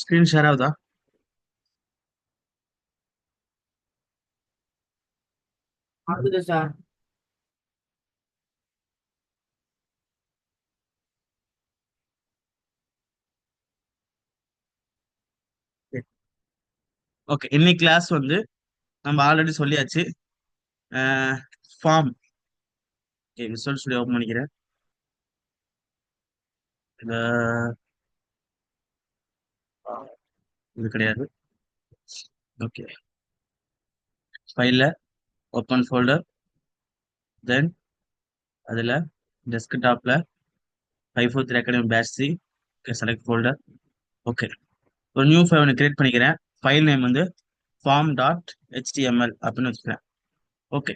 Screen share ஆகுதா? ஆகுது sir. Okay, இன்னைக்கு கிளாஸ் வந்து நம்ம ஆல்ரெடி சொல்லியாச்சு. Form. Okay, Visual Studio open பண்ணிக்கிறேன். இந்த இது கிடையாது. ஓகே, ஃபைல்ல ஓப்பன் ஃபோல்டர், தென் அதில் டெஸ்க்டாப்ல 543 academy batch C. Okay, select folder. Okay, ஒரு நியூ ஃபைல் ஒன்று கிரியேட் பண்ணிக்கிறேன். ஃபைல் நேம் வந்து form.html அப்படின்னு வச்சுக்கிறேன். ஓகே,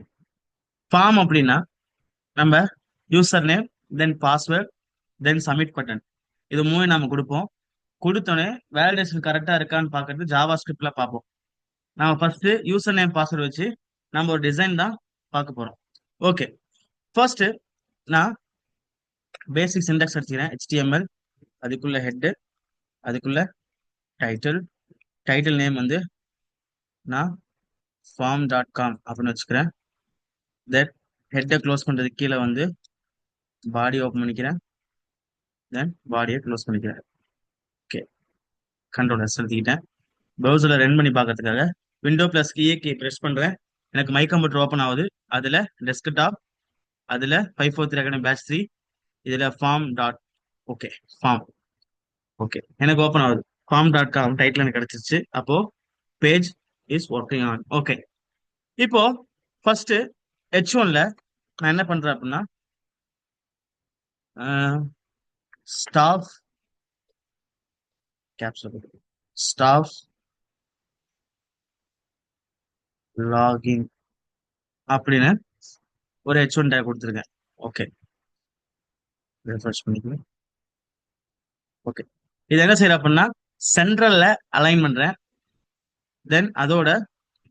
ஃபார்ம் அப்படின்னா நம்ம user name, then password, then submit button, இது மூணு நாம கொடுப்போம். கொடுத்தோன்னே வேலிடேஷன் கரெக்டா இருக்கான்னு பார்க்கறது ஜாவா ஸ்கிரிப்ட்ல பார்ப்போம். நம்ம ஃபர்ஸ்ட் யூசர் நேம் பாஸ்வேர்டு வச்சு நம்ம ஒரு டிசைன் தான் பார்க்க போறோம். ஓகே, ஃபர்ஸ்ட் நான் பேசிக் சின்டாக்ஸ் அடிச்சுக்கிறேன். HTML, அதுக்குள்ள ஹெட், அதுக்குள்ள டைட்டில். டைட்டில் நேம் வந்து நான் ஃபார்ம்.com அப்படின்னு வச்சுக்கிறேன். தென் ஹெட்டை க்ளோஸ் பண்றதுக்கு கீழே வந்து பாடி ஓப்பன் பண்ணிக்கிறேன். தென் பாடியை க்ளோஸ் பண்ணிக்கிறேன். ஓகே, கண்ட்ரோல் எஸ் எழுதிக்கிட்டேன். ப்ரௌசர்ல ரன் பண்ணி பார்க்கறதுக்காக விண்டோ பிளஸ் கீ ப்ரெஸ் பண்றேன். எனக்கு மை கம்ப்யூட்டர் ஓப்பன் ஆகுது. அதுல டெஸ்க்டாப், அதுல 543 அகாடமி பேட்ச் 3, இதுல form dot. Okay, form. Okay, எனக்கு ஓப்பன் ஆகுது. ஃபார்ம்.com டைட்டில் எனக்கு கிடைச்சிருச்சு. அப்போ page is working on. Okay, இப்போ ஃபர்ஸ்ட் H1ல நான் என்ன பண்றேன் அப்படின்னா ஸ்டாஃப் கேப்சல் ஸ்டாஃப் லாகின் அப்படின்னு ஒரு H1 டேக் கொடுத்துருக்கேன். ஓகே, ரெஃப்ரெஷ் பண்ணிக்கலாம். ஓகே, இது என்ன செய்யற அப்படின்னா சென்ட்ரல்ல அலைன் பண்றேன். தென் அதோட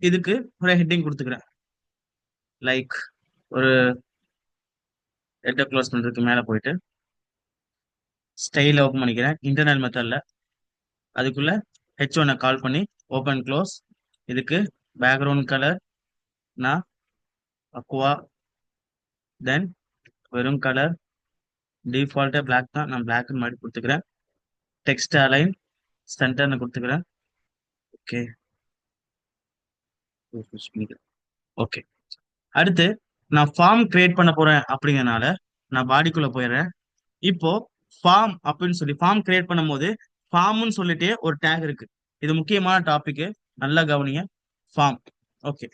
இதுக்கு ஒரு ஹெட்டிங் கொடுத்துக்கிறேன். லைக் ஒரு ஹெட்டை க்ளோஸ் பண்றதுக்கு மேல போயிட்டு ஸ்டைல ஓப்பன் பண்ணிக்கிறேன். இன்டர்னல் மெத்தட்ல அதுக்குள்ள H1 கால் பண்ணி ஓப்பன் க்ளோஸ். இதுக்கு பேக்ரவுண்ட் கலர் நான் அக்வா, தென் வெறும் கலர் டிஃபால்ட்டா பிளாக் தான், நான் பிளாக் மாதிரி கொடுத்துக்கிறேன். டெக்ஸ்ட் அலைன் சென்டர்னு கொடுத்துக்கிறேன். Okay, okay. அடுத்து நான் ஃபார்ம் கிரியேட் பண்ண போறேன் அப்படிங்கறனால நான் பாடிக்குள்ள போயிடுறேன். இப்போ ஃபார்ம் அப்படின்னு சொல்லி ஃபார்ம் கிரியேட் பண்ணும்போது ஃபார்ம்னு சொல்லிட்டு ஒரு டேக் இருக்கு. இது முக்கியமான டாபிக், நல்லா கவனிங்க. ஃபார்ம். ஓகே,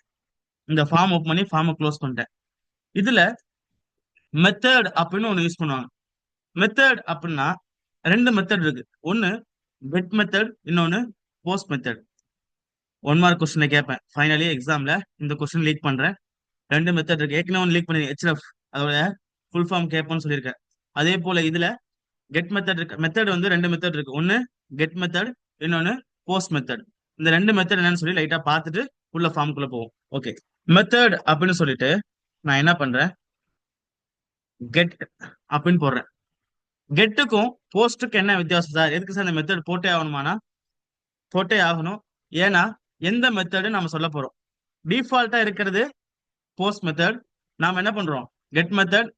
இந்த ஃபார்ம் ஓப்பன் பண்ணி ஃபார்மை க்ளோஸ் பண்ணிட்டேன். இதுல மெத்தட் அப்படின்னு ஒன்று யூஸ் பண்ணுவாங்க. மெத்தட் அப்படின்னா ரெண்டு மெத்தட் இருக்கு. ஒன்னு கெட் மெத்தட், இன்னொன்னு போஸ்ட் மெத்தட். 1 மார்க் கொஸ்டின்ல கேட்பேன் ஃபைனலி எக்ஸாம்ல. இந்த கொஸ்டின் லீக் பண்றேன். ரெண்டு மெத்தட் இருக்கு. ஏற்கனவே ஒன்று லீக் பண்ணி HRF அதோட ஃபுல் ஃபார்ம் கேட்போம்னு சொல்லியிருக்கேன். அதே போல இதுல கெட் மெத்தட் இருக்கு. மெத்தட் வந்து ரெண்டு மெத்தட் இருக்கு. ஒன்னு கெட் மெத்தட், இன்னொன்னு போஸ்ட் மெத்தட். இந்த ரெண்டு மெத்தட் என்னன்னு சொல்லி லைட்டா பார்த்துட்டு உள்ள ஃபார்முக்குள்ள போவோம். ஓகே, மெத்தட் அப்படின்னு சொல்லிட்டு நான் என்ன பண்றேன், கெட் அப்படின்னு போடுறேன். கெட்டுக்கும் போஸ்ட்டுக்கும் என்ன வித்தியாசம் சார், எதுக்கு சார் இந்த மெத்தட் போட்டே ஆகணுமானா போட்டே ஆகணும். ஏன்னா எந்த மெத்தடு நம்ம சொல்ல போறோம், டிஃபால்ட்டா இருக்கிறது போஸ்ட் மெத்தட். நாம என்ன பண்றோம், கெட் மெத்தட்,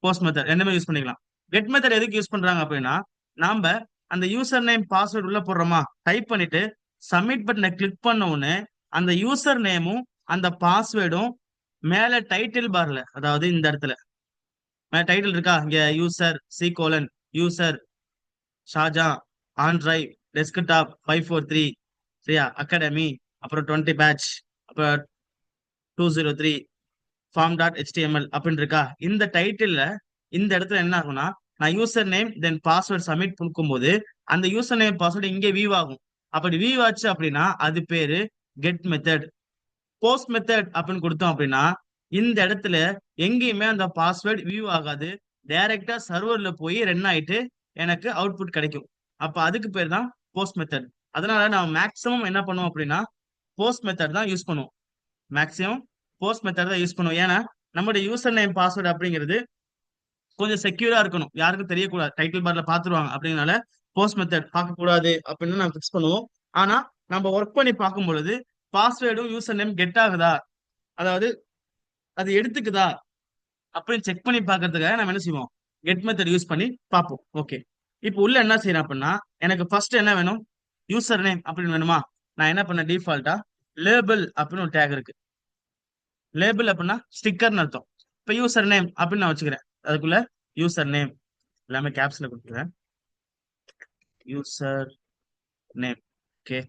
போஸ்ட் மெத்தட் ரெண்டுமே யூஸ் பண்ணிக்கலாம். கெட் மெத்தட் எதுக்கு யூஸ் பண்றாங்க அப்படின்னா நாம அந்த யூசர் நேம் பாஸ்வேர்டு உள்ள போடுறோமா, டைப் பண்ணிட்டு சப்மிட் பட்டனை கிளிக் பண்ண உடனே அந்த யூசர் நேமும் அந்த பாஸ்வேர்டும் மேல டைட்டில் பார்ல, அதாவது இந்த இடத்துல மேல டைட்டில் இருக்கா, இங்க user C:, user Shaja, OneDrive, desktop 543, சரியா, அகாடமி, அப்புறம் 20 பேட்ச், அப்புறம் 203, form.html அப்படின்னு இருக்கா. இந்த டைட்டில்ல இந்த இடத்துல என்ன ஆகும்னா நான் user name then password submit கொடுக்கும்போது அந்த யூசர் நேம் பாஸ்வேர்டு இங்கே வியூ ஆகும். அப்படி வியூ ஆச்சு அப்படின்னா அது பேரு கெட் மெத்தட். போஸ்ட் மெத்தட் அப்படின்னு கொடுத்தோம் அப்படின்னா இந்த இடத்துல எங்கேயுமே அந்த பாஸ்வேர்டு வியூ ஆகாது. டைரக்டா சர்வர்ல போய் ரன் ஆயிட்டு எனக்கு அவுட்புட் கிடைக்கும். அப்ப அதுக்கு பேர் தான் போஸ்ட் மெத்தட். அதனால நான் மேக்ஸிமம் என்ன பண்ணுவோம் அப்படின்னா போஸ்ட் மெத்தட் தான் யூஸ் பண்ணுவோம். மேக்ஸிமம் போஸ்ட் மெத்தட் தான் யூஸ் பண்ணுவோம். ஏன்னா நம்மளுடைய யூசர் நேம் பாஸ்வேர்டு அப்படிங்கிறது கொஞ்சம் செக்யூரா இருக்கணும், யாருக்கும் தெரியக்கூடாது, டைட்டில் பார்ல பாத்துருவாங்க அப்படிங்கறனால போஸ்ட் மெத்தட் பார்க்க கூடாது அப்படின்னு நம்ம ஃபிக்ஸ் பண்ணுவோம். ஆனா நம்ம ஒர்க் பண்ணி பார்க்கும் பொழுது பாஸ்வேர்டும் யூசர் நேம் கெட் ஆகுதா, அதாவது அது எடுத்துக்குதா அப்படின்னு செக் பண்ணி பார்க்கறதுக்காக நம்ம என்ன செய்வோம், கெட் மெத்தட் யூஸ் பண்ணி பார்ப்போம். ஓகே, இப்போ உள்ள என்ன செய்யறேன் அப்படின்னா, எனக்கு ஃபர்ஸ்ட் என்ன வேணும், யூசர் நேம் அப்படின்னு வேணுமா. நான் என்ன பண்ண, டிஃபால்ட்டா லேபிள் அப்படின்னு ஒரு டேக் இருக்கு. லேபிள் அப்படின்னா ஸ்டிக்கர்னு அர்த்தம். இப்போ யூசர் நேம் அப்படின்னு நான் வச்சுக்கிறேன். அதுக்குள்ள யூசர் நேம் எல்லாமே கேப்ஸ்ல கொடுத்துக்கிறேன். User name. ஓகே,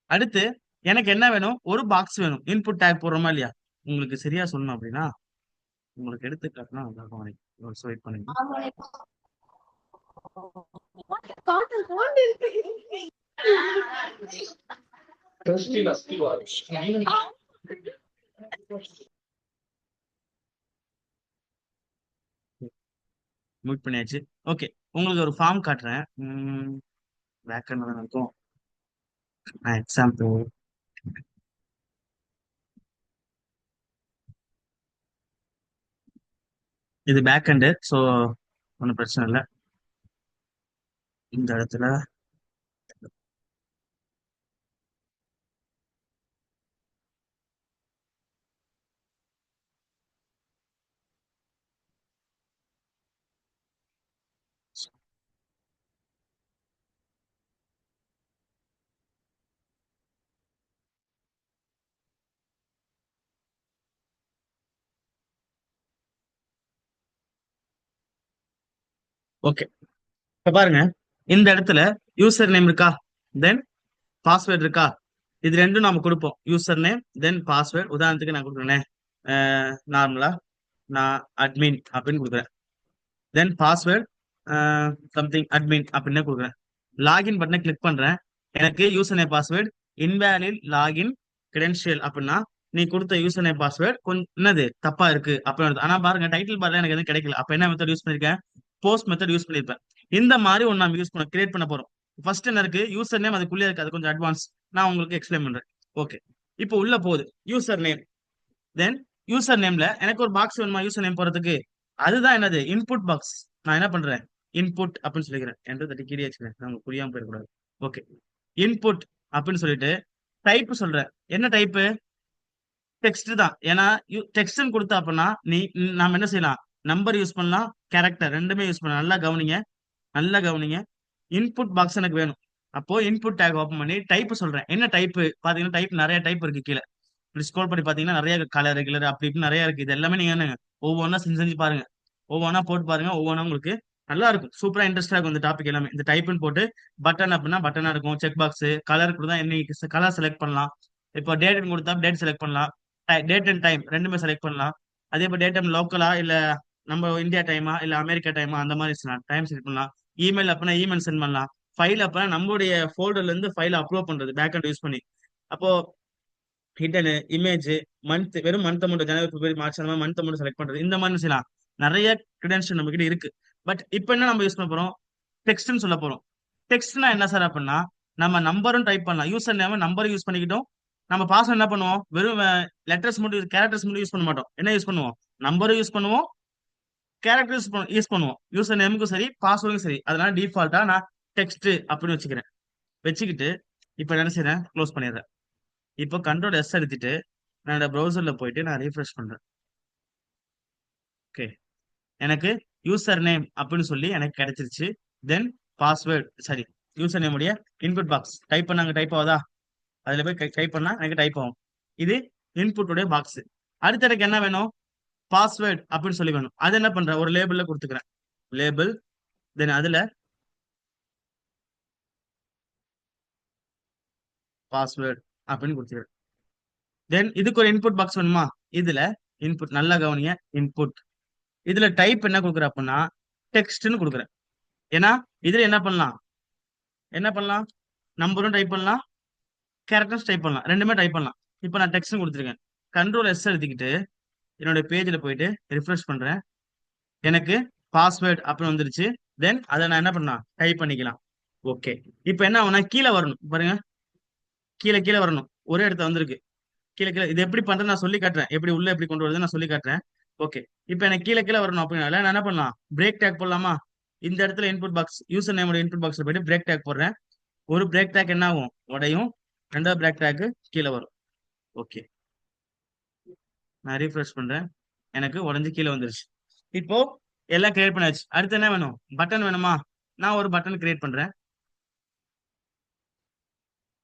அடுத்து எனக்கு என்ன வேணும், ஒரு பாக்ஸ் வேணும். இன்புட் டேக் போடுறோமா இல்லையா. உங்களுக்கு சரியா சொல்லணும் அப்படின்னா உங்களுக்கு எடுத்துக்காட்டுனா வெயிட் பண்ணுங்க. மியூட் பண்ணியாச்சு. ஓகே, உங்களுக்கு ஒரு ஃபார்ம் காட்டுறேன். பேக் தான் இருக்கும். எக்ஸாம்பிள் இது பேக் எண்டு, ஸோ ஒன்றும் பிரச்சனை இல்லை. இந்த இடத்துல ஓகே. இப்ப பாருங்க, இந்த இடத்துல யூசர் நேம் இருக்கா, தென் பாஸ்வேர்ட் இருக்கா. இது ரெண்டும் நாம கொடுப்போம். User name then password. உதாரணத்துக்கு நான் கொடுக்குறேன், நார்மலா நான் அட்மின் அப்படின்னு கொடுக்குறேன். தென் பாஸ்வேர்ட் சம்திங் அட்மின் அப்படின்னு கொடுக்குறேன். லாகின் பட்டனை கிளிக் பண்றேன். எனக்கு user name password invalid login credential அப்படின்னா நீ கொடுத்த யூசர் நேம் பாஸ்வேர்ட் கொஞ்சம் என்னது தப்பா இருக்கு அப்படின்னு. ஆனா பாருங்க, டைட்டில் பார்ல எனக்கு எதுவும் கிடைக்கல. அப்ப என்ன மெத்தட் யூஸ் பண்ணிருக்கேன், போஸ்ட் மெத்தட் யூஸ் பண்ணிருப்பேன். இந்த மாதிரி ஒன்று நம்ம யூஸ் பண்ண கிரியேட் பண்ண போறோம். ஃபர்ஸ்ட் என்ன இருக்கு, யூசர் நேம் அதுக்குள்ளே இருக்கு. அது கொஞ்சம் அட்வான்ஸ், நான் உங்களுக்கு எக்ஸ்பிளைன் பண்றேன். ஓகே, இப்போ உள்ள போகுது யூசர் நேம். தென் யூசர் நேம்ல எனக்கு ஒரு பாக்ஸ் வேணுமா யூசர் நேம் போறதுக்கு. அதுதான் என்னது, இன்புட் பாக்ஸ். நான் என்ன பண்றேன், இன்புட் அப்படின்னு சொல்லிக்கிறேன். என்று தட்டி கீழே வச்சுக்கிறேன், நமக்கு புரியாம போயிடக்கூடாது. ஓகே, இன்புட் அப்படின்னு சொல்லிட்டு டைப் சொல்றேன். என்ன டைப்பு, டெக்ஸ்ட் தான். ஏன்னா டெக்ஸ்ட்னு கொடுத்தா அப்படின்னா நாம என்ன செய்யலாம், நம்பர் யூஸ் பண்ணலாம், கேரக்டர் ரெண்டுமே யூஸ் பண்ணலாம். நல்லா கவனிங்க, நல்லா கவனிங்க. இன்புட் பாக்ஸ் எனக்கு வேணும். அப்போ இன்புட் டேக் ஓப்பன் பண்ணி டைப் சொல்றேன். என்ன டைப் பாத்தீங்கன்னா, டைப் நிறைய டைப் இருக்கு கீழே. ஸ்க்ரோல் பண்ணி பாத்தீங்கன்னா நிறைய கலர் ரெகுலர் அப்படி இப்படி நிறைய இருக்கு. இது எல்லாமே நீங்க என்னங்க ஒவ்வொன்றா செஞ்சு செஞ்சு பாருங்க, ஒவ்வொன்றா போட்டு பாருங்க. ஒவ்வொன்றா உங்களுக்கு நல்லா இருக்கும், சூப்பரா இன்ட்ரெஸ்டா இருக்கும் இந்த டாபிக் எல்லாமே. இந்த டைப்னு போட்டு பட்டன் அப்படின்னா பட்டனா இருக்கும். செக் பாக்ஸ் கலர் கொடுத்தா என்ன கலர் செலக்ட் பண்ணலாம். இப்போ டேட்னு கொடுத்தா டேட் செலக்ட் பண்ணலாம். டேட் அண்ட் டைம் ரெண்டுமே செலக்ட் பண்ணலாம். அதே இப்போ டேட் டைம் லோக்கலா இல்ல நம்ம இந்தியா டைமா இல்ல அமெரிக்கா டைமா அந்த மாதிரி டைம் செலக்ட் பண்ணலாம். இமெயில் அப்படின்னா இமெயில் சென்ட் பண்ணலாம். ஃபைல் அப்படின்னா நம்மளுடைய ஃபோல்டர்ல இருந்து ஃபைல் அப்லோட் பண்றது பேக் அண்ட் யூஸ் பண்ணி. அப்போ ஹிடன் இமேஜ் மந்த், வெறும் மந்த் மட்டும் ஜனவரி பிப்ரவரி மார்ச் அந்த மாதிரி மந்த் மட்டும் செலக்ட் பண்றது. இந்த மாதிரி செய்யலாம். நிறைய கிரெடென்ஷியல் நம்ம கிட்ட இருக்கு. பட் இப்போ என்ன நம்ம யூஸ் பண்ண போறோம், டெக்ஸ்ட்னு சொல்ல போறோம். டெக்ஸ்ட்னா என்ன சார் அப்படின்னா, நம்ம நம்பரும் டைப் பண்ணலாம். யூசர் நேம் நம்பர் யூஸ் பண்ணிக்கிட்டோம். நம்ம பாஸ்வேர்ட் என்ன பண்ணுவோம், வெறும் லெட்டர்ஸ் மட்டும் கேரக்டர்ஸ் மட்டும் யூஸ் பண்ண மாட்டோம். என்ன யூஸ் பண்ணுவோம், நம்பரும் யூஸ் பண்ணுவோம், கேரக்டர் யூஸ் பண்ணுவோம். யூசர் நேமுக்கும் சரி பாஸ்வேர்டுக்கும் சரி. அதனால டிஃபால்ட்டா நான் டெக்ஸ்ட் அப்படின்னு வச்சுக்கிறேன். வச்சுக்கிட்டு இப்போ என்ன செய்யறேன், க்ளோஸ் பண்ணிடுறேன். இப்போ கண்ட்ரோல் எஸ் எடுத்துட்டு நான் ப்ரௌசர்ல போயிட்டு நான் ரீஃப்ரெஷ் பண்றேன். ஓகே, எனக்கு யூசர் நேம் அப்படின்னு சொல்லி எனக்கு கிடைச்சிருச்சு. தென் பாஸ்வேர்ட் சரி, யூசர் நேம் உடைய இன்புட் பாக்ஸ் டைப் பண்ணாங்க, டைப் ஆகுதா, அதுல போய் டைப் பண்ணா எனக்கு டைப் ஆகும். இது இன்புட் உடைய பாக்ஸ். அடுத்து எனக்கு என்ன வேணும், பாஸ்வேர்ட் அப்படின்னு சொல்லி வேணும். அது என்ன பண்றேன், ஒரு லேபிள்ல கொடுத்துக்கிறேன். லேபிள் தென் அதுல பாஸ்வேர்ட் அப்படின்னு கொடுத்துக்கிறேன். தென் இதுக்கு ஒரு இன்புட் பாக்ஸ் வேணுமா, இதுல இன்புட் நல்லா கவனிங்க, இன்புட் இதுல டைப் என்ன கொடுக்குறேன் அப்படின்னா டெக்ஸ்ட்னு கொடுக்குறேன். ஏன்னா இதுல என்ன பண்ணலாம், என்ன பண்ணலாம், நம்பரும் டைப் பண்ணலாம், கேரக்டர்ஸ் டைப் பண்ணலாம், ரெண்டுமே டைப் பண்ணலாம். இப்போ நான் டெக்ஸ்ட் கொடுத்துருக்கேன். கண்ட்ரோல் எஸ் எடுத்துக்கிட்டு என்னோட பேஜில் போயிட்டு ரிஃப்ரெஷ் பண்றேன். எனக்கு பாஸ்வேர்ட் அப்படின்னு வந்துருச்சு. தென் அதை நான் என்ன பண்ணலாம், டைப் பண்ணிக்கலாம். ஓகே, இப்போ என்ன ஆகும்னா கீழே வரணும் பாருங்க, கீழே கீழே வரணும். ஒரே இடத்துல வந்திருக்கு, கீழே கீழே. இது எப்படி பண்றது நான் சொல்லி காட்டுறேன், எப்படி உள்ள எப்படி கொண்டு வருது நான் சொல்லி காட்டுறேன். ஓகே, இப்போ எனக்கு கீழே கீழே வரணும் அப்படின்னால நான் என்ன பண்ணலாம், பிரேக் டேக் போடலாமா. இந்த இடத்துல இன்புட் பாக்ஸ் யூசர் நேமோட இன்புட் பாக்ஸ்ல போயிட்டு பிரேக் டேக் போடுறேன். ஒரு பிரேக் டேக் என்ன ஆகும், உடையும். ரெண்டாவது பிரேக் டேக் கீழே வரும். ஓகே, நான் ரீஃப்ரெஷ் பண்றேன். எனக்கு உடஞ்சு கீழே வந்துருச்சு. இப்போ எல்லாம் கிரியேட் பண்ணியாச்சு. அடுத்து என்ன வேணும், பட்டன் வேணுமா? நான் ஒரு பட்டன் கிரியேட் பண்றேன்.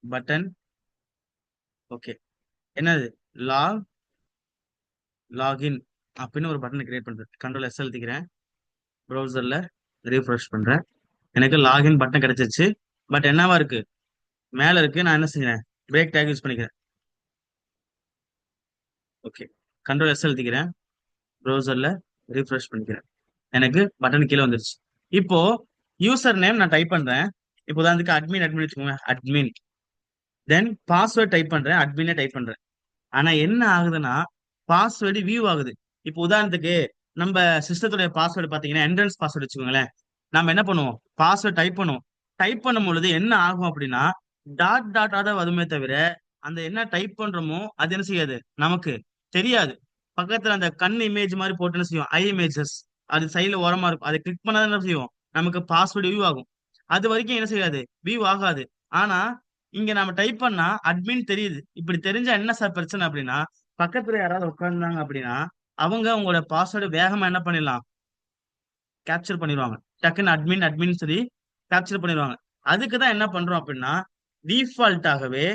பட்டன். ஓகே, என்னது, லாக் லாகின் அப்படின்னு ஒரு பட்டன் கிரியேட் பண்றேன். கண்ட்ரோல் எஸ் அழுத்திக்கிறேன். ப்ரௌசர்ல ரீஃப்ரெஷ் பண்றேன். எனக்கு லாகின் பட்டன் கிடைச்சிருச்சு. பட் என்னவா இருக்கு, மேல இருக்கு. நான் என்ன செஞ்சேன், பிரேக் டேக் யூஸ் பண்ணிக்கிறேன். ஓகே, கண்ட்ரோல் எஸ் அழுத்திக்கிறேன். ப்ரௌசர்ல ரீஃப்ரெஷ் பண்ணிக்கிறேன். எனக்கு பட்டன் கீழே வந்துருச்சு. இப்போ யூசர் நேம் நான் டைப் பண்றேன். இப்போ உதாரணத்துக்கு அட்மின் அட்மின் வச்சுக்கோங்க, அட்மின். தென் பாஸ்வேர்ட் டைப் பண்றேன், அட்மினே டைப் பண்றேன். ஆனா என்ன ஆகுதுன்னா, பாஸ்வேர்டு வியூ ஆகுது. இப்போ உதாரணத்துக்கு நம்ம சிஸ்டத்துடைய பாஸ்வேர்டு பாத்தீங்கன்னா என்ட்ரன்ஸ் பாஸ்வேர்டு வச்சுக்கோங்களேன். நம்ம என்ன பண்ணுவோம், பாஸ்வேர்ட் டைப் பண்ணுவோம். டைப் பண்ணும் பொழுது என்ன ஆகும் அப்படின்னா, டாட் டாட்டா தான் வருமே தவிர அந்த என்ன டைப் பண்றோமோ அது என்ன செய்யாது, நமக்கு தெரியாது. பக்கத்துல அந்த கண் இமேஜ் மாதிரி போட்டு என்ன செய்யும், ஐ இமேஜஸ், அது சைடுல ஓரமா இருக்கும். அதை கிளிக் பண்ணாதான் என்ன செய்யும், நமக்கு பாஸ்வேர்டு வியூ ஆகும். அது வரைக்கும் என்ன செய்யாது, வியூ ஆகாது. ஆனா இங்க நம்ம டைப் பண்ணா அட்மின் தெரியுது. இப்படி தெரிஞ்சா என்ன சார் பிரச்சனை அப்படின்னா, பக்கத்துல யாராவது உட்கார்ந்தாங்க அப்படின்னா அவங்க உங்களோட பாஸ்வேர்டு வேகமா என்ன பண்ணிடலாம், கேப்சர் பண்ணிடுவாங்க. டக்குன்னு அட்மின் அட்மின் சரி கேப்சர் பண்ணிடுவாங்க. அதுக்கு தான் என்ன பண்றோம் அப்படின்னா, டிஃபால்ட்டாகவே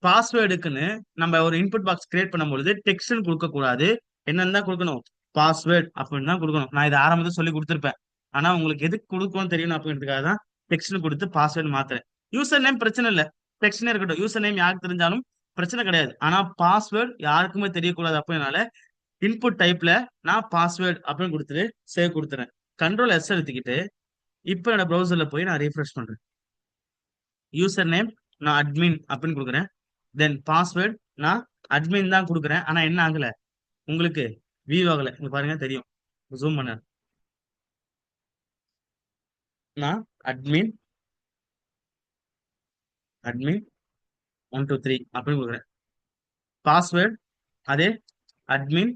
பாஸ்வேர்டுக்குன்னு நம்ம ஒரு இன்புட் பாக்ஸ் கிரியேட் பண்ணும்பொழுது டெக்ஸ்ட்னு கொடுக்க கூடாது. என்னன்னு தான் கொடுக்கணும், பாஸ்வேர்ட் அப்படின்னு தான் கொடுக்கணும். நான் இதை ஆரம்பத்தில் சொல்லி கொடுத்துருப்பேன். ஆனா உங்களுக்கு எதுக்கு கொடுக்கணும்னு தெரியணும் அப்படின்றதுக்காக தான் டெக்ஸ்ட்னு கொடுத்து பாஸ்வேர்டு மாத்துறேன். யூசர் நேம் பிரச்சனை இல்லை, டெக்ஸ்ட்னே இருக்கட்டும். யூசர் நேம் யாருக்கு தெரிஞ்சாலும் பிரச்சனை கிடையாது. ஆனா பாஸ்வேர்டு யாருக்குமே தெரியக்கூடாது அப்படின்னால இன்புட் டைப்ல நான் பாஸ்வேர்ட் அப்படின்னு கொடுத்துட்டு சேவ் கொடுத்துறேன். கண்ட்ரோல் எஸ் எடுத்துக்கிட்டு இப்போ என்னோட ப்ரௌசர்ல போய் நான் ரீஃப்ரெஷ் பண்றேன். யூசர் நேம் நான் அட்மின் அப்படின்னு கொடுக்குறேன். தென் பாஸ்வேர்ட் நான் அட்மின் தான் கொடுக்குறேன். ஆனா என்ன ஆகல, உங்களுக்கு வியூ ஆகல. இங்க பாருங்க தெரியும், ஜூம் பண்ண. நான் அட்மின் அட்மின் 1 2 3 அப்படின்னு கொடுக்குறேன். பாஸ்வேர்ட் அதே அட்மின்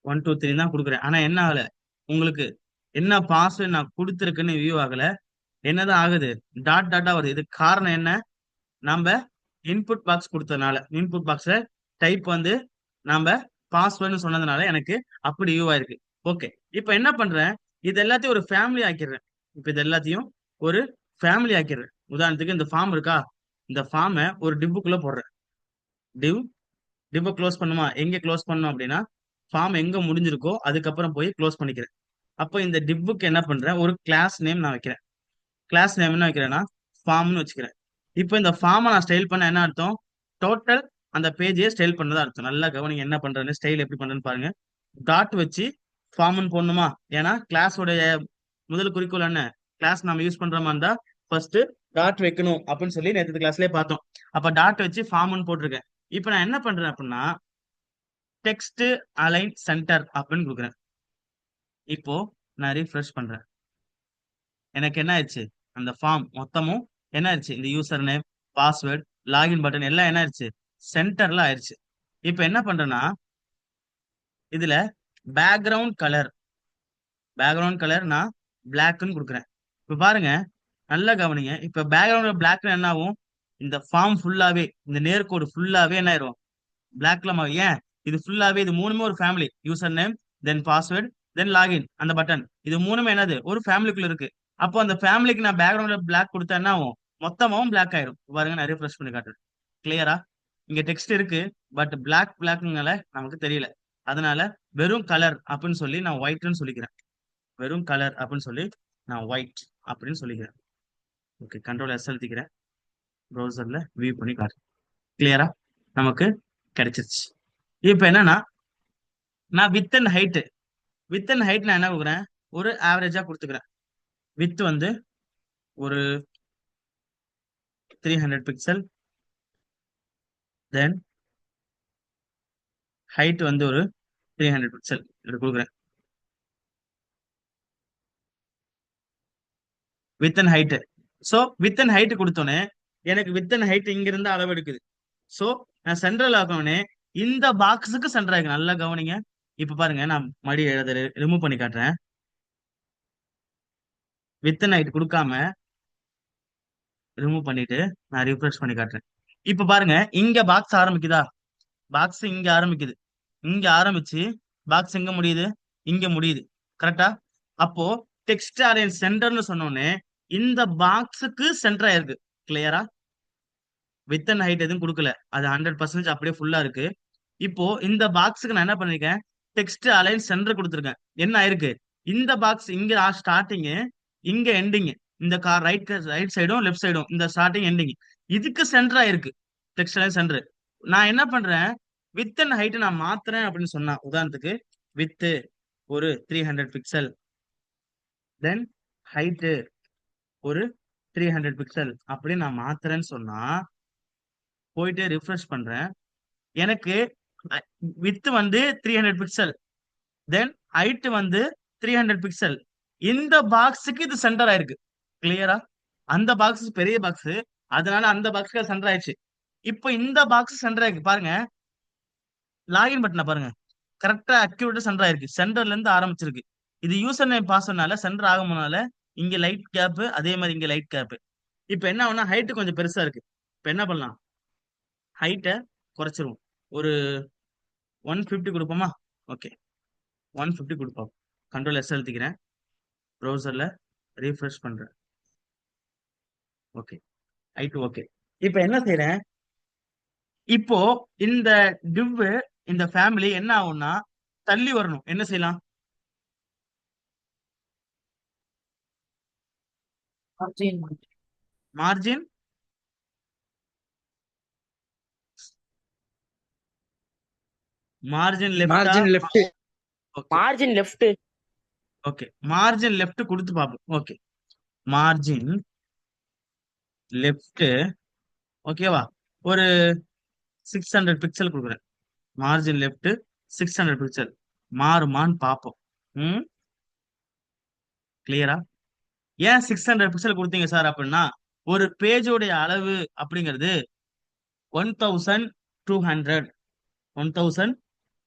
1 2 3 தான் கொடுக்குறேன். ஆனா என்ன ஆகல, உங்களுக்கு என்ன பாஸ்வேர்ட் நான் கொடுத்துருக்குன்னு வியூ ஆகல. என்னதான் ஆகுது, டாட் டாட்டா வருது. இதுக்கு காரணம் என்ன, நம்ம இன்புட் பாக்ஸ் கொடுத்ததுனால. இன்புட் பாக்ஸ்ல டைப் வந்து நம்ம பாஸ்வேர்டுன்னு சொன்னதுனால எனக்கு அப்படி வியூ ஆயிருக்கு. ஓகே, இப்போ என்ன பண்றேன், இது எல்லாத்தையும் ஒரு ஃபேமிலி ஆக்கிடுறேன். இப்போ இது எல்லாத்தையும் ஒரு ஃபேமிலி ஆக்கிடுறேன். உதாரணத்துக்கு இந்த ஃபார்ம் இருக்கா, இந்த ஃபார்மை ஒரு டிப்புக்குள்ள போடுறேன். டிவ் டிப்பை க்ளோஸ் பண்ணுமா, எங்க க்ளோஸ் பண்ணணும் அப்படின்னா ஃபார்ம் எங்க முடிஞ்சிருக்கோ அதுக்கப்புறம் போய் க்ளோஸ் பண்ணிக்கிறேன். அப்போ இந்த டிப்புக்கு என்ன பண்றேன், ஒரு கிளாஸ் நேம் நான் வைக்கிறேன். கிளாஸ் நேம் என்ன வைக்கிறேன்னா ஃபார்ம்னு வச்சுக்கிறேன். இப்போ இந்த ஃபார்மை நான் ஸ்டைல் பண்ண என்ன அர்த்தம், டோட்டல் அந்த பேஜையே ஸ்டைல் பண்ணதா அர்த்தம். நல்லா கவனிங்க என்ன பண்றேன்னு, ஸ்டைல் எப்படி பண்றேன்னு பாருங்க. டாட் வச்சு ஃபார்ம்னு போடணுமா, ஏன்னா கிளாஸோடைய முதல் குறிக்கோள் என்ன, கிளாஸ் நம்ம யூஸ் பண்ற மாதிரி இருந்தா ஃபர்ஸ்ட் டாட் வைக்கணும் அப்படின்னு சொல்லி நேற்று கிளாஸ்லயே பார்த்தோம். அப்ப டாட் வச்சு ஃபார்ம்னு போட்டிருக்கேன். இப்போ நான் என்ன பண்றேன் அப்படின்னா, டெக்ஸ்ட் அலைன் சென்டர் அப்படின்னு கொடுக்குறேன். இப்போ நான் ரீஃப்ரெஷ் பண்றேன். எனக்கு என்ன ஆயிடுச்சு, அந்த ஃபார்ம் மொத்தமும் என்ன ஆயிடுச்சு, இந்த user name password login button எல்லாம் என்ன ஆயிடுச்சு, சென்டர்ல ஆயிடுச்சு. இப்போ என்ன பண்றேன்னா, இதுல பேக்ரவுண்ட் கலர் நான் பிளாக்னு கொடுக்குறேன். இப்போ பாருங்க, நல்லா கவனிங்க. இப்போ பேக்ரவுண்ட் பிளாக்னு என்ன ஆகும், இந்த ஃபார்ம் ஃபுல்லாவே, இந்த நேர்கோடு ஃபுல்லாவே என்ன ஆயிரும், பிளாக்ல. ஏன், இது ஃபுல்லாவே, இது மூணுமே ஒரு family. User name then password then login அந்த பட்டன், இது மூணுமே என்னது, ஒரு ஃபேமிலிக்குள்ள இருக்கு. அப்போ அந்த ஃபேமிலிக்கு நான் பேக்ரவுண்ட்ல பிளாக் கொடுத்தா என்ன ஆகும், மொத்தமாவும் பிளாக் ஆயிரும். பாருங்க, நான் ரிஃப்ரெஷ் பண்ணி காட்டுறேன். கிளியரா, இங்க டெக்ஸ்ட் இருக்கு பட் பிளாக்னால நமக்கு தெரியல. அதனால வெறும் கலர் அப்படின்னு சொல்லி நான் ஒயிட்னு சொல்லிக்கிறேன். வெறும் கலர் அப்படின்னு சொல்லி நான் ஒயிட் அப்படின்னு சொல்லிக்கிறேன். ஓகே, கண்ட்ரோல் எஸ் அழுத்திக்கிறேன். ப்ரௌசர்ல வியூ பண்ணி காட்டுறேன். கிளியரா, நமக்கு கிடைச்சிருச்சு. இப்போ என்னன்னா, நான் வித் அண்ட் ஹைட் நான் என்ன கொடுக்குறேன், ஒரு ஆவரேஜா கொடுத்துக்கிறேன். வித் வந்து ஒரு 300 பிக்சல், தென் ஹைட் வந்து ஒரு 300 பிக்சல் இப்படி கொடுக்குறேன். Width and height. So width and height கொடுத்தோன்னே எனக்கு வித் அண்ட் ஹைட் இங்க இருந்து அளவு எடுக்குது. ஸோ நான் சென்ட்ரல் ஆக்கணும்னே இந்த பாக்ஸுக்கு சென்டர் ஆயிருக்கு. நல்லா கவனிங்க. இப்ப பாருங்க, நான் மறுபடியும் ரிமூவ் பண்ணி காட்டுறேன். வித் அண்ட் ஹைட் கொடுக்காம ரிமூவ் பண்ணிட்டு நான் ரிஃப்ரெஷ் பண்ணி காட்டுறேன். இப்ப பாருங்க, இங்க பாக்ஸ் ஆரம்பிக்குதா? பாக்ஸ் இங்க ஆரம்பிக்குது. இங்க ஆரம்பிச்சு பாக்ஸ் எங்க முடியுது? இங்க முடியுது. கரெக்டா? அப்போ டெக்ஸ்ட் அலைன் சென்டர்னு சொன்னோடனே இந்த பாக்ஸுக்கு சென்டர் ஆயிருக்கு. கிளியரா? வித் அண்ட் ஹைட் எதுவும் கொடுக்கல, அது 100% அப்படியே ஃபுல்லா இருக்கு. இப்போ இந்த பாக்ஸுக்கு நான் என்ன பண்ணிருக்கேன்? டெக்ஸ்ட் அலைன் சென்டர் கொடுத்துருக்கேன். என்ன ஆயிருக்கு? இந்த பாக்ஸ் இங்க ஸ்டார்டிங், இங்க எண்டிங். இந்த கார் ரைட் சைடும் லெஃப்ட் சைடும் இந்த ஸ்டார்டிங் எண்டிங் இதுக்கு சென்டர் ஆயிருக்கு. Text align centre. நான் என்ன பண்றேன்? வித் அண்ட் ஹைட் நான் மாத்துறேன் அப்படின்னு சொன்னா, உதாரணத்துக்கு வித் ஒரு 300 பிக்சல், தென் ஹைட் ஒரு 300 பிக்சல் அப்படி நான் மாத்துறேன்னு சொன்னா, போயிட்டு ரிஃப்ரெஷ் பண்றேன். எனக்கு வித் வந்து 300 பிக்சல், தென் ஹைட் வந்து 300 பிக்சல். இந்த பாக்ஸுக்கு இது சென்டர் ஆயிருக்கு. கிளியரா? அந்த பாக்ஸ் பெரிய பாக்ஸ், அதனால அந்த பாக்ஸ்க்கு சென்டர் ஆயிடுச்சு. இப்போ இந்த பாக்ஸ் சென்டர் ஆயிருக்கு பாருங்க. லாகின் பட்டனை பாருங்க, கரெக்டா அக்யூரேட்டா சென்டர் ஆயிருக்கு. சென்டர்ல இருந்து ஆரம்பிச்சிருக்கு. இது யூசர் நேம் பாஸ்வேர்ட்னால சென்டர் ஆகும்னால இங்க லைட் கேப், அதே மாதிரி இங்க லைட் கேப். இப்போ என்ன ஆகும்னா ஹைட் கொஞ்சம் பெருசா இருக்கு. இப்போ என்ன பண்ணலாம்? ஹைட்டை குறைச்சிருவோம். ஒரு 150 கொடுப்போமா? ஓகே, 150 கொடுப்போம். கண்ட்ரோல் எஸ் அழுத்திக்கிறேன், ப்ரௌசர்ல ரீஃப்ரெஷ் பண்றேன். Okay, height okay. இப்போ என்ன செய்யறேன்? இப்போ இந்த div, இந்த ஃபேமிலி என்ன ஆகும்னா தள்ளி வரணும். என்ன செய்யலாம்? மார்ஜின் மார்ஜின் மார்ஜின் லெஃப்டா? Margin left. Okay margin left. Okay, margin left கொடுத்து பார்ப்போம். ஓகே, மார்ஜின் லெஃப்ட் ஓகேவா? ஒரு 600 பிக்சல் கொடுக்குறேன். மார்ஜின் லெஃப்ட் 600 பிக்சல் மாறுமான்னு பார்ப்போம். ம், கிளியரா? ஏன் 600 பிக்சல் கொடுத்தீங்க சார் அப்படின்னா, ஒரு பேஜோடைய அளவு அப்படிங்கிறது 1200 1200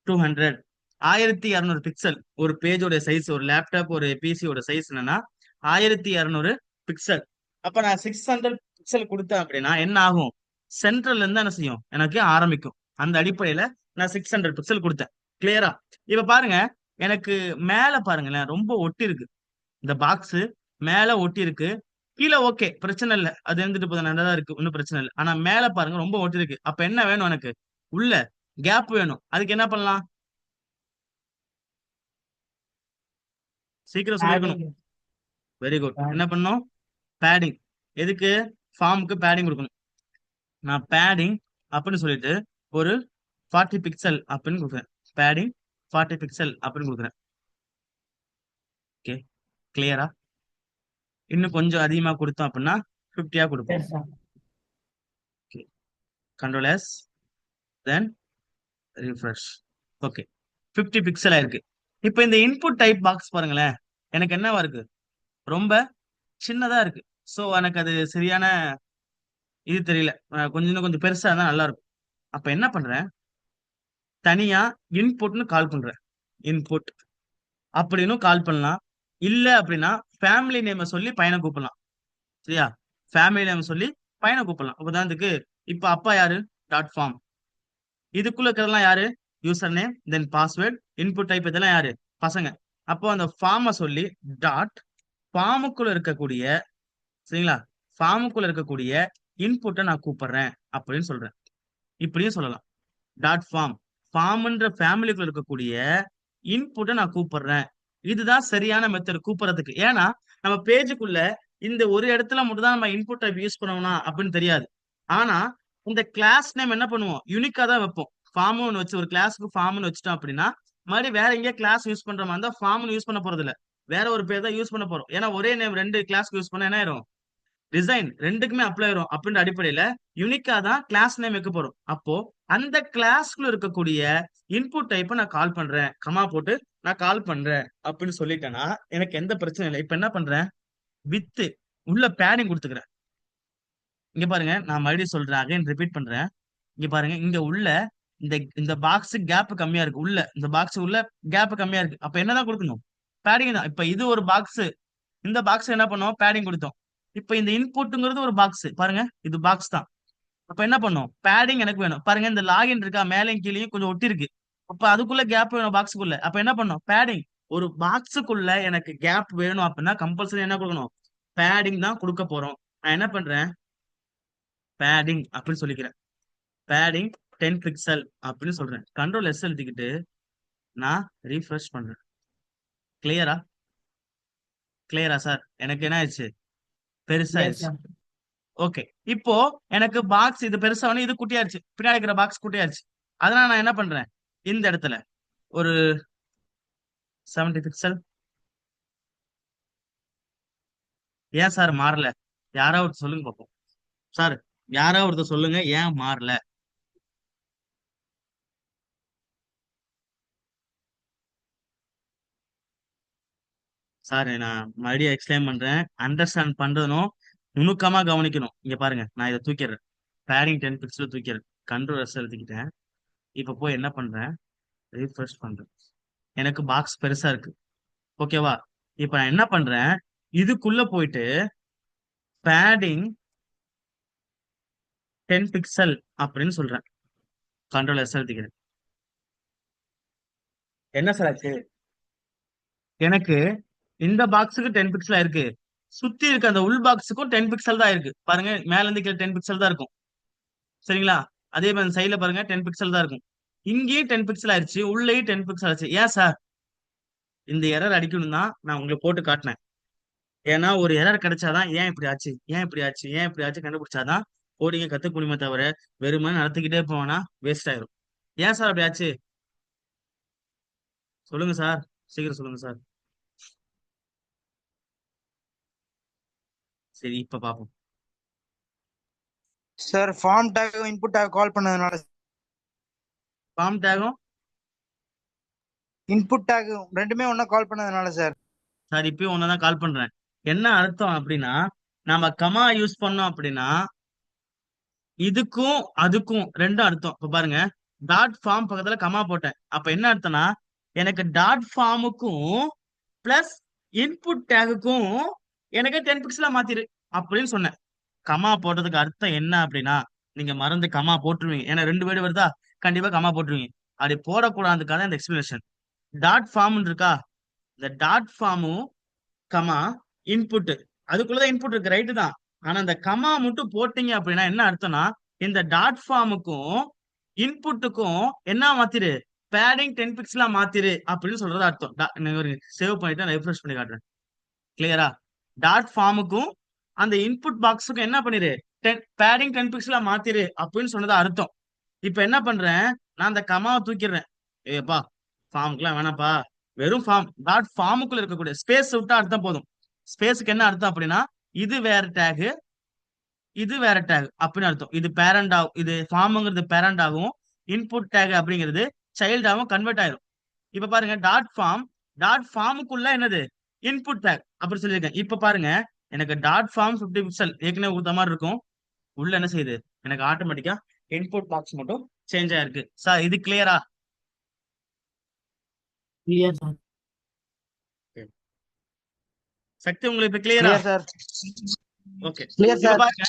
1200 பிக்சல். ஒரு பேஜோட சைஸ், ஒரு லேப்டாப் ஒரு பிசியோட சைஸ் என்னன்னா 1200 பிக்சல். அப்ப நான் 600 பிக்சல் கொடுத்தேன் அப்படின்னா என்ன ஆகும்? சென்ட்ரல்ல இருந்து என்ன செய்யும்? எனக்கு ஆரம்பிக்கும். அந்த அடிப்படையில நான் 600 பிக்சல் கொடுத்தேன். கிளியரா? இப்ப பாருங்க, எனக்கு மேல பாருங்களேன், ரொம்ப ஒட்டி இருக்கு. இந்த பாக்ஸ் மேல ஒட்டி இருக்கு. கீழே ஓகே, பிரச்சனை இல்லை, அது இருந்துட்டு போதும், நல்லா தான் இருக்கு, ஒன்றும் பிரச்சனை இல்லை. ஆனா மேல பாருங்க ரொம்ப ஒட்டி இருக்கு. அப்ப என்ன வேணும் எனக்கு? உள்ள கேப் வேணும். அதுக்கு என்ன பண்ணலாம்? சீக்கிரம் சொல்லிருக்கணும். Padding very good. என்ன பண்ணணும்? பேடிங். எதுக்கு? ஃபார்முக்கு பேடிங் கொடுக்கணும். நான் பேடிங் அப்படின்னு சொல்லிட்டு ஒரு 40 பிக்சல் அப்படின்னு கொடுக்குறேன். பேடிங் 40 பிக்சல் அப்படின்னு கொடுக்குறேன். ஓகே, கிளியரா? இன்னும் கொஞ்சம் அதிகமா கொடுத்தோம் அப்படின்னா 50 கொடுப்போம். Yes sir. Okay, control S, then refresh. Okay, 50 pixel ஆயிருக்கு. இப்போ இந்த இன்புட் டைப் பாக்ஸ் பாருங்களேன், எனக்கு என்னவா இருக்கு? ரொம்ப சின்னதா இருக்கு. சோ எனக்கு அது சரியான இது தெரியல. இன்னும் கொஞ்சம் பெருசா இருந்தா நல்லா இருக்கும். அப்ப என்ன பண்றேன்? தனியா இன்புட்னு கால் பண்றேன். இன்புட் அப்படின்னு கால் பண்ணலாம். இல்ல அப்படின்னா ஃபேமிலி நேம சொல்லி பையனை கூப்பிடலாம். சரியா? ஃபேமிலி நேம் சொல்லி பையனை கூப்பிடலாம். உதாரணத்துக்கு இப்ப அப்பா யாரு? Dot form. இதுக்குள்ள இருக்கிறதெல்லாம் யாரு? User name, then password, input type, இதெல்லாம் யாரு? பசங்க. அப்போ அந்த ஃபார்மை சொல்லி டாட் ஃபார்முக்குள்ள இருக்கக்கூடிய, சரிங்களா, ஃபார்முக்குள்ள இருக்கக்கூடிய இன்புட்டை நான் கூப்பிடுறேன் அப்படின்னு சொல்றேன். இப்படியும் சொல்லலாம். டாட் ஃபார்ம், ஃபார்ம்ன்ற ஃபேமிலிக்குள்ள இருக்கக்கூடிய இன்புட்டை நான் கூப்பிடுறேன். இதுதான் சரியான மெத்தட் கூப்பிடுறதுக்கு. ஏன்னா நம்ம பேஜுக்குள்ள இந்த ஒரு இடத்துல மட்டும் தான் நம்ம இன்புட் டைப் யூஸ் பண்ணணும்னா அப்படின்னு தெரியாது. ஆனா இந்த கிளாஸ் நேம் என்ன பண்ணுவோம்? யூனிக்கா தான் வைப்போம். ஃபார்ம்னு வச்சு ஒரு கிளாஸுக்கு ஃபார்ம்னு வச்சுட்டோம் அப்படின்னா, மறுபடியும் வேற எங்கேயா கிளாஸ் யூஸ் பண்ற மாதிரி இருந்தா ஃபார்ம்னு யூஸ் பண்ண போறது இல்ல, வேற ஒரு பேர் தான் யூஸ் பண்ண போறோம். ஏன்னா ஒரே நேம் ரெண்டு கிளாஸ்க்கு யூஸ் பண்ண என்ன ஆயிரும்? டிசைன் ரெண்டுக்குமே அப்ளை ஆயிரும். அப்படின்ற அடிப்படையில யூனிக்கா தான் கிளாஸ் நேம் வைக்க போறோம். அப்போ அந்த கிளாஸ்க்குள்ள இருக்கக்கூடிய இன்புட் டைப்பை நான் கால் பண்றேன், கமா போட்டு நான் கால் பண்றேன் அப்படின்னு சொல்லிட்டேன்னா எனக்கு எந்த பிரச்சனையும் இல்லை. இப்ப என்ன பண்றேன்? வித்து உள்ள பேடிங் கொடுத்துக்கிறேன். இங்க பாருங்க, நான் மறுபடியும் சொல்றேன், அகைன் ரிப்பீட் பண்றேன். இங்க பாருங்க, இங்க உள்ள இந்த இந்த பாக்ஸ் கேப் கம்மியா இருக்கு. உள்ள இந்த பாக்ஸ் உள்ள கேப் கம்மியா இருக்கு. அப்ப என்னதான் கொடுக்கணும்? பேடிங் தான். இப்ப இது ஒரு பாக்ஸ், இந்த பாக்ஸ் என்ன பண்ணோம், பேடிங் கொடுத்தோம். இப்போ இந்த இன்புட்டுங்கிறது ஒரு பாக்ஸ் பாருங்க, இது பாக்ஸ் தான். அப்ப என்ன பண்ணும், பேடிங் எனக்கு வேணும் பாருங்க, இந்த லாகின் இருக்கா மேலையும் கீழேயும் கொஞ்சம் ஒட்டி இருக்கு. அப்ப அதுக்குள்ள கேப் வேணும் பாக்ஸுக்குள்ள. அப்ப என்ன பண்ணும், பேடிங். ஒரு பாக்ஸுக்குள்ள எனக்கு கேப் வேணும் அப்படின்னா கம்பல்சரி என்ன கொடுக்கணும், பேடிங் தான் கொடுக்க போறோம். நான் என்ன பண்றேன், பேடிங் அப்படின்னு சொல்லிக்கிறேன். பேடிங் 10 பிக்சல் அப்படின்னு சொல்றேன். கண்ட்ரோல் எஸ் எழுதிக்கிட்டு நான் ரீஃப்ரெஷ் பண்றேன். கிளியரா? கிளியரா சார்? எனக்கு என்ன ஆயிடுச்சு, Yes, பெருசாயிருச்சு. sir. ஓகே. இப்போ எனக்கு பாக்ஸ் இது பெருசாவணும், இது குட்டியாயிருச்சு, பின்னாடி இருக்கிற பாக்ஸ் குட்டியாயிருச்சு. அதனால நான் என்ன பண்றேன், இந்த இடத்துல ஒரு 70 பிக்சல். ஏன் சார் மாறல? யாராவது சொல்லுங்க பார்ப்போம். சார் யாராவது ஒருத்தர் சொல்லுங்க ஏன் மாறல. சார் நான் மறுபடியும் எக்ஸ்பிளைன் பண்றேன், அண்டர்ஸ்டாண்ட் பண்றதும் நுணுக்கமா கவனிக்கணும். இங்க பாருங்க, நான் இதை தூக்கிடுறேன், பேரிங் 10 பிக்சல் தூக்கிடுறேன், கண்ட்ரோல் எஸ் எழுதிக்கிட்டேன். இப்ப போய் என்ன பண்றேன், ரீஃப்ரெஷ் பண்றேன். எனக்கு பாக்ஸ் பெருசா இருக்கு, ஓகேவா? இப்ப நான் என்ன பண்றேன், இதுக்குள்ள போயிட்டு பேடிங் 10 பிக்சல் அப்படின்னு சொல்றேன், கண்ட்ரோல் எஸ் எழுதிக்கிறேன். என்ன சார் ஆச்சு, எனக்கு இந்த பாக்ஸுக்கு 10 பிக்சல் இருக்கு, சுத்தி இருக்க அந்த உள் பாக்ஸுக்கும் 10 பிக்சல் தான் இருக்கு பாருங்க, மேல இருந்து கீழே 10 பிக்சல் தான் இருக்கும். சரிங்களா? அதே மாதிரி சைட்ல பாருங்க 10 பிக்சல் தான் இருக்கும். இங்கேயும் 10 பிக்சல் ஆயிருச்சு, உள்ளேயும் 10 பிக்சல் ஆச்சு. ஏன் சார், இந்த எரர் அடிக்கணும் தான் நான் உங்களுக்கு போட்டு காட்டினேன். ஏன்னா ஒரு எரர் கிடைச்சாதான் ஏன் இப்படி ஆச்சு, ஏன் இப்படி ஆச்சு, ஏன் இப்படி ஆச்சு கண்டுபிடிச்சாதான் கோடிங்க கத்துக்க முடியுமே தவிர வெறுமனே நடத்திக்கிட்டே போனா வேஸ்ட் ஆயிரும். ஏன் சார் அப்படி ஆச்சு, சொல்லுங்க சார், சீக்கிரம் சொல்லுங்க சார். சரி இப்ப பாப்போம். Sir form tag input tag call பண்ணதுனால ஃபார்ம் டேகும் இன்புட் டேக் ரெண்டுமே ஒண்ணா கால் பண்ணதுனால சார். சார் இப்பயும் ஒன்னதான் கால் பண்றேன். என்ன அர்த்தம் அப்படின்னா, நம்ம கமா யூஸ் பண்ணோம் அப்படின்னா இதுக்கும் அதுக்கும் ரெண்டும் அர்த்தம். இப்ப பாருங்க, டாட் ஃபார்ம் பக்கத்துல கமா போட்டேன், அப்ப என்ன அர்த்தம்னா எனக்கு டாட் ஃபார்முக்கும் பிளஸ் இன்புட் டேகுக்கும் எனக்கு 10 பிக்சலா மாத்திரு அப்படின்னு சொன்னேன். கமா போட்டதுக்கு அர்த்தம் என்ன அப்படின்னா, நீங்க மறந்து கமா போட்டுருவீங்க, ஏன்னா 2 வேர்டு வருதா, கண்டிப்பா கமா போட்டுருவீங்க. அப்படி போடக்கூடாதுக்காக இந்த எக்ஸ்பிளனேஷன். டாட் ஃபார்ம் இருக்கா, இந்த டாட் ஃபார்மும் கமா இன்புட், அதுக்குள்ளதான் இன்புட் இருக்கு, ரைட்டு தான். ஆனா இந்த கமா மட்டும் போட்டீங்க அப்படின்னா என்ன அர்த்தம்னா, இந்த டாட் ஃபார்முக்கும் இன்புட்டுக்கும் என்ன மாத்திரு, பேடிங் 10 பிக்சலா மாத்திரு அப்படின்னு சொல்றது அர்த்தம். சேவ் பண்ணிட்டு ரெஃப்ரெஷ் பண்ணி காட்டுறேன். கிளியரா? டாட் ஃபார்முக்கும் அந்த இன்புட் பாக்ஸுக்கும் என்ன பண்ணிரு, பேடிங் 10 பிக்சலா மாத்திரு அப்படின்னு சொன்னது அர்த்தம். இப்ப என்ன பண்றேன், நான் அந்த கமாவை தூக்கிடுறேன். ஏப்பா ஃபார்முக்குலாம் வேணாப்பா, வெறும் ஃபார்ம் டாட் ஃபார்முக்குள்ள இருக்கக்கூடிய ஸ்பேஸ் விட்டா அர்த்தம் போதும். ஸ்பேஸுக்கு என்ன அர்த்தம் அப்படின்னா, இது வேற டேக், இது வேற டேக் அப்படின்னு அர்த்தம். இது பேரண்ட் ஆகும், இது ஃபார்முங்கிறது பேரண்ட் ஆகும், இன்புட் டேக் அப்படிங்கிறது சைல்டாகவும் கன்வெர்ட் ஆயிரும். இப்ப பாருங்க, டாட் ஃபார்முக்குள்ள என்னது, இன்புட் டேக் அப்படி சொல்லியிருக்கேன். இப்ப பாருங்க, எனக்கு டாட் ஃபார்ம் 50 பிக்சல் ஏற்கனவே கொடுத்த மாதிரி இருக்கும், உள்ள என்ன செய்யுது, எனக்கு ஆட்டோமேட்டிக்கா இன்புட் பாக்ஸ் மட்டும் சேஞ்ச் ஆயிருக்கு. சார் இது கிளியரா? Clear, sir. சக்தி உங்களுக்கு இப்ப கிளியரா? Clear sir. ஓகே. கிளியர் இப்ப சார். பாருங்க,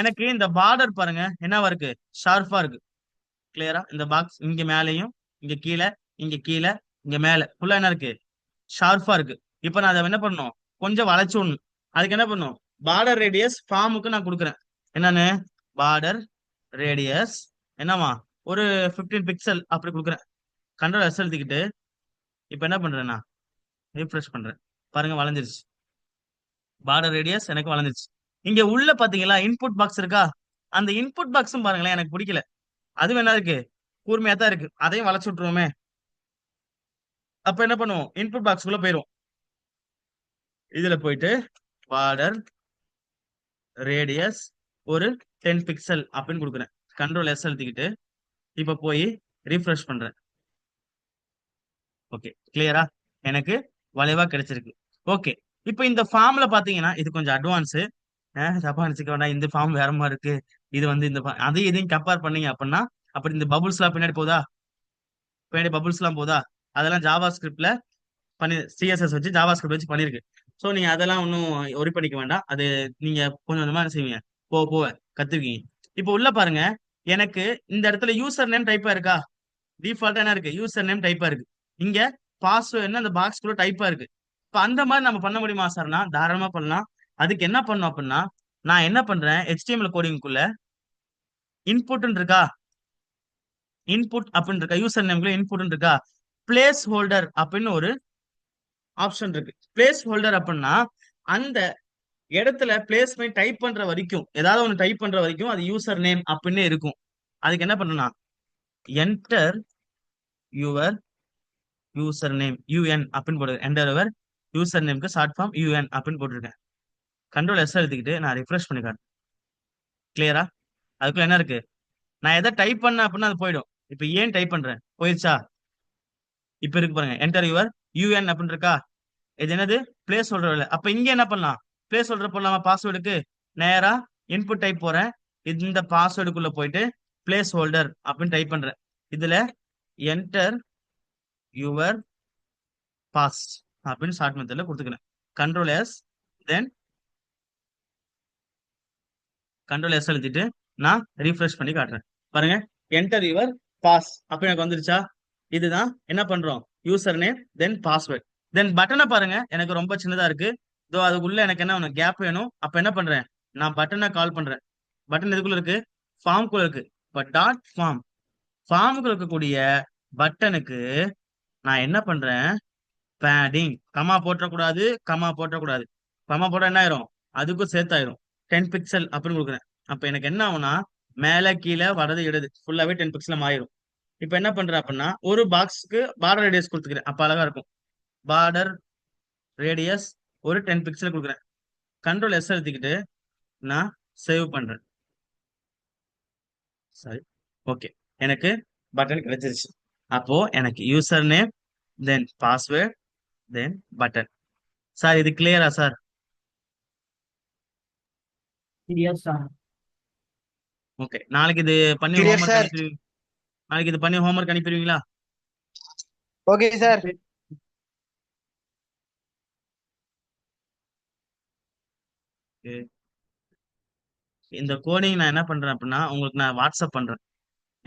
எனக்கு இந்த பார்டர் பாருங்க என்னவா இருக்கு, ஷார்ப்பா இருக்கு. கிளியரா? இந்த பாக்ஸ் இங்க மேலையும் இங்க கீழே இங்க கீழே இங்க மேல ஃபுல்லா என்ன இருக்கு, ஷார்ப்பா இருக்கு. இப்ப நான் அதை என்ன பண்ணணும், கொஞ்சம் வளைச்சு விடணும். அதுக்கு என்ன பண்ணும், பார்டர் ரேடியஸ் ஃபார்முக்கு நான் கொடுக்குறேன். என்னன்னு, பார்டர் ரேடியஸ் என்னவா, ஒரு 15 பிக்சல் அப்படி கொடுக்குறேன். கண்ட்ரோல் எஸ் எழுதிக்கிட்டு இப்ப என்ன பண்றேன், நான் ரீஃப்ரெஷ் பண்றேன். பாருங்க வளைஞ்சிருச்சு, பார்டர் ரேடியஸ் எனக்கு வளைஞ்சிருச்சு. இங்க உள்ள பாத்தீங்களா இன்புட் பாக்ஸ் இருக்கா, அந்த இன்புட் பாக்ஸும் பாருங்களேன் எனக்கு பிடிக்கல, அது வேணா இருக்கு, கூர்மையா தான் இருக்கு, அதையும் வளைச்சு விட்டுருவோமே. அப்ப என்ன பண்ணுவோம், இன்புட் பாக்ஸ்க்குள்ள போயிரும். இதுல போயிட்டு பார்டர் ரேடியஸ் ஒரு 10 பிக்சல் அப்படின்னு கொடுக்குறேன். கண்ட்ரோல் எஸ் எழுதிக்கிட்டு இப்ப போய் ரீஃப்ரெஷ் பண்றேன். ஓகே, கிளியரா? எனக்கு வளைவா கிடைச்சிருக்கு. ஓகே. இப்ப இந்த ஃபார்ம்ல பாத்தீங்கன்னா இது கொஞ்சம் அட்வான்ஸ், தப்பா நினைச்சுக்க வேண்டாம், இந்த ஃபார்ம் வேற மாதிரி இருக்கு, இது வந்து இந்த அதையும் இதையும் கம்பேர் பண்ணீங்க அப்படின்னா, அப்படி இந்த பபுள்ஸ் எல்லாம் பின்னாடி போதா, பின்னாடி பபுள்ஸ் எல்லாம் போதா, அதெல்லாம் ஜாவா ஸ்கிரிப்ட்ல பண்ணி, சிஎஸ்எஸ் வச்சு ஜாவா ஸ்கிரிப்ட் வச்சு பண்ணிருக்கு. ஸோ நீங்க அதெல்லாம் ஒன்றும் ஒரி பண்ணிக்க வேண்டாம். அது நீங்க கொஞ்சம் கொஞ்சமா என்ன செய்வீங்க, போக போக கத்துக்குவீங்க. இப்போ உள்ள பாருங்க, எனக்கு இந்த இடத்துல யூசர் நேம் டைப்பா இருக்கா? டிஃபால்ட்டா என்ன இருக்கு? யூசர் நேம் டைப்பா இருக்கு. இங்க பாஸ்வேர்ட்னு அந்த பாக்ஸ்குள்ள டைப்பா இருக்கு. இப்போ அந்த மாதிரி நம்ம பண்ண முடியுமா சார்னா? தாராளமா பண்ணலாம். அதுக்கு என்ன பண்ணணும் அப்படின்னா, நான் என்ன பண்றேன், HTML கோடிங்குள்ள இன்புட்னு இருக்கா, இன்புட் அப்படின்னு இருக்கா, யூசர் நேம்குள்ள இன்புட்னு இருக்கா, பிளேஸ் ஹோல்டர் அப்படின்னு ஒரு ஆப்ஷன் இருக்கு. பிளேஸ் ஹோல்டர் அப்படின்னா அந்த இடத்துல பிளேஸ் பண்ணி டைப் பண்ற வரைக்கும், ஏதாவது ஒன்று டைப் பண்ற வரைக்கும் அது யூசர் நேம் அப்படின்னு இருக்கும். அதுக்கு என்ன பண்ணணும்னா, enter your user name, UN அப்படின்னு போட்டு, என்டர் யுவர் யூசர் நேம்க்கு ஷார்ட் ஃபார்ம் யூஎன் அப்படின்னு போட்டிருக்கேன். கண்ட்ரோல் எஸ் எழுதிக்கிட்டு நான் ரிஃப்ரெஷ் பண்ணி காட்டுறேன். கிளியரா? அதுக்குள்ள என்ன இருக்கு, நான் எதை டைப் பண்ணேன் அப்படின்னா அது போயிடும். இப்போ ஏன் டைப் பண்றேன், போயிடுச்சா? இப்போ இருக்கு பாருங்க, என்டர் யுவர் யூஎன் அப்படின்னு இருக்கா. இது என்னது, பிளேஸ் ஹோல்டர். அப்ப இங்க என்ன பண்ணலாம், பிளேஸ் ஹோல்டர் போடலாமா? பாஸ்வேர்டுக்கு நேரா இன்புட் டைப் போறேன். இந்த பாஸ்வேர்டுக்குள்ள போயிட்டு பிளேஸ் ஹோல்டர் அப்படின்னு டைப் பண்றேன். இதுல என்டர் யுவர் பாஸ் அப்படின்னு ஷார்ட் மெத்தட்ல கொடுத்துக்கிறேன். Control S, then control S எழுதிட்டு நான் ரீஃப்ரெஷ் பண்ணி காட்டுறேன். பாருங்க, என்டர் யுவர் பாஸ் அப்ப எனக்கு வந்துருச்சா? இதுதான் என்ன பண்றோம், யூசர் நேம் தென் பாஸ்வேர்ட். தென் பட்டனை பாருங்க, எனக்கு ரொம்ப சின்னதா இருக்கு. இதோ அதுக்குள்ள எனக்கு என்ன வேணும், கேப் வேணும். அப்ப என்ன பண்றேன், நான் பட்டனை கால் பண்றேன். பட்டன் எதுக்குள்ள இருக்கு, ஃபார்முக்குள்ள இருக்கு. இப்ப டாட் ஃபார்ம், ஃபார்முக்குள்ள இருக்கக்கூடிய பட்டனுக்கு நான் என்ன பண்றேன், பேடிங், கமா போட்டக்கூடாது, கமா போட்டக்கூடாது. கமா போட்டா என்ன ஆயிரும், அதுக்கும் சேர்த்தாயிரும். 10 பிக்சல் அப்படின்னு கொடுக்குறேன். அப்ப எனக்கு என்ன ஆகும்னா, மேல கீழே வடது இடது ஃபுல்லாவே 10 பிக்சல் ஆயிரும். இப்ப என்ன பண்றேன் அப்படின்னா, ஒரு பாக்ஸ்க்கு பார்டர் ரேடியஸ் கொடுத்துக்கிறேன். அப்ப அழகா இருக்கும். பார்டர் ரேடியஸ் ஒரு 10 பிக்சல் கொடுக்குறேன். கண்ட்ரோல் எஸ் எழுதிக்கிட்டு நான் சேவ் பண்றேன். சரி, ஓகே, எனக்கு பட்டன் கிடைச்சிருச்சு. அப்போ எனக்கு யூசர் நேம் தென் பாஸ்வேர்ட் தென் பட்டன். சார் இது கிளியரா சார்? Yes, sir. ஓகே, நாளைக்கு இது பண்ணி Clear, ஹோம்ஒர்க் sir. அனுப்பி, நாளைக்கு இது பண்ணி ஹோம்ஒர்க் அனுப்பிடுவீங்களா? Okay sir. Okay. இந்த கோடிங் நான் என்ன பண்றேன் அப்படின்னா, உங்களுக்கு நான் வாட்ஸ்அப் பண்றேன்.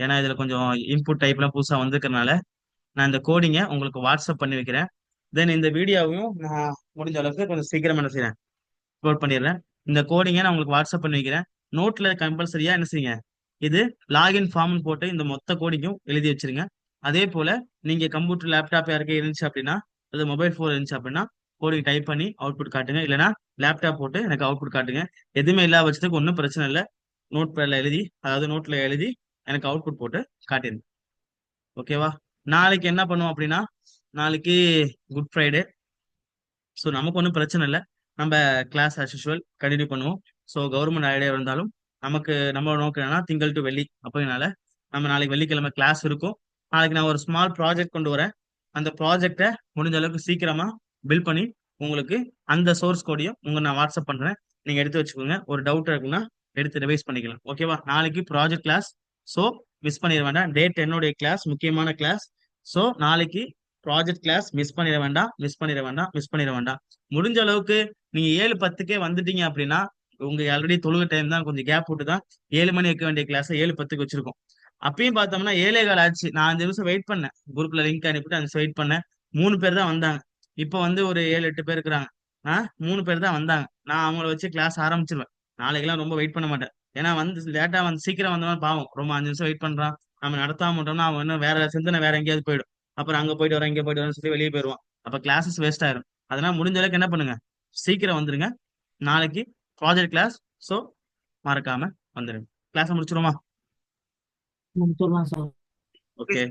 ஏன்னா இதுல கொஞ்சம் இன்புட் டைப்லாம் புதுசா வந்திருக்கறனால நான் இந்த கோடிங்கை உங்களுக்கு வாட்ஸ்அப் பண்ணி வைக்கிறேன். தென் இந்த வீடியோவையும் நான் முடிஞ்ச அளவுக்கு கொஞ்சம் சீக்கிரம் என்ன செய்யறேன், அப்லோட் பண்ணிடுறேன். இந்த கோடிங்கை நான் உங்களுக்கு வாட்ஸ்அப் பண்ணி வைக்கிறேன். நோட்ல கம்பல்சரியா என்ன செய்யுங்க, இது லாகின் ஃபார்ம்னு போட்டு இந்த மொத்த கோடிங்கும் எழுதி வச்சிருங்க. அதே போல நீங்க கம்ப்யூட்டர் லேப்டாப் யாருக்கே இருந்துச்சு அப்படின்னா, அது மொபைல் ஃபோன் இருந்துச்சு அப்படின்னா கோடிங் டைப் பண்ணி அவுட்புட் காட்டுங்க. இல்லைன்னா லேப்டாப் போட்டு எனக்கு அவுட்புட் காட்டுங்க. எதுவுமே இல்லாத பட்சத்துக்கு ஒன்றும் பிரச்சனை இல்லை. நோட் பேட்ல எழுதி, அதாவது நோட்ல எழுதி எனக்கு அவுட்புட் போட்டு காட்டிடுங்க. ஓகேவா? நாளைக்கு என்ன பண்ணுவோம் அப்படின்னா, நாளைக்கு குட் ஃப்ரைடே. ஸோ நமக்கு ஒன்றும் பிரச்சனை இல்லை. நம்ம கிளாஸ் ஆஸ் யூஷுவல் கண்டினியூ பண்ணுவோம். ஸோ கவர்மெண்ட் ஹாலிடே இருந்தாலும் நமக்கு நம்ம நோக்கம் என்னன்னா திங்கள் டு வெள்ளி. அப்படினால நம்ம நாளைக்கு வெள்ளிக்கிழமை கிளாஸ் இருக்கும். நாளைக்கு நான் ஒரு ஸ்மால் ப்ராஜெக்ட் கொண்டு வரேன். அந்த ப்ராஜெக்டை முடிஞ்ச அளவுக்கு சீக்கிரமா பில் பண்ணி உங்களுக்கு அந்த சோர்ஸ் கோடையும் நான் வாட்ஸ்அப் பண்றேன். நீங்க எடுத்து வச்சுக்கோங்க. ஒரு டவுட் இருக்குன்னா எடுத்து ரிவைஸ் பண்ணிக்கலாம். ஓகேவா? நாளைக்கு ப்ராஜெக்ட் கிளாஸ். ஸோ மிஸ் பண்ணிட வேண்டாம். டே 10 கிளாஸ், முக்கியமான கிளாஸ். ஸோ நாளைக்கு ப்ராஜெக்ட் கிளாஸ் மிஸ் பண்ணிட வேண்டாம், மிஸ் பண்ணிட வேண்டாம், மிஸ் பண்ணிட வேண்டாம். முடிஞ்ச அளவுக்கு நீங்க 7:10க்கே வந்துட்டீங்க அப்படின்னா, உங்க ஆல்ரெடி தொழுகை டைம் தான், கொஞ்சம் கேப் விட்டு தான் 7 மணி வைக்க வேண்டிய கிளாஸ் 7:10க்கு வச்சிருக்கோம். அப்பயும் பார்த்தோம்னா 7:15 ஆச்சு. நான் 5 நிமிஷம் வெயிட் பண்ணேன். குரூப்ல லிங்க் அனுப்பிட்டு 5 நிமிஷம் வெயிட் பண்ணேன். 3 பேர் தான் வந்தாங்க. இப்போ வந்து ஒரு 7-8 பேர் இருக்கிறாங்க. 3 பேர் தான் வந்தாங்க. நான் அவங்கள வச்சு கிளாஸ் ஆரம்பிச்சிருவேன். நாளைக்கெல்லாம் ரொம்ப வெயிட் பண்ண மாட்டேன். ஏன்னா வந்து லேட்டா வந்து சீக்கிரம் வந்தவன் பாவம், ரொம்ப 5 நிமிஷம் வெயிட் பண்றான். நம்ம நடத்தாம விட்டோம்னா அவன் இன்னும் வேற சிந்தனை வேற எங்கேயாவது போயிடும். அப்புறம் அங்க போயிட்டு வரேன், இங்க போயிட்டு வரேன்னு சொல்லி வெளியே போயிடுவான். அப்ப கிளாஸஸ் வேஸ்ட் ஆயிரும். அதனால முடிஞ்ச அளவுக்கு என்ன பண்ணுங்க, சீக்கிரம் வந்துருங்க. நாளைக்கு ப்ராஜெக்ட் கிளாஸ். ஸோ மறக்காம வந்துருங்க. கிளாஸ் முடிச்சிருமா? Muncullah, sir. ஓகே.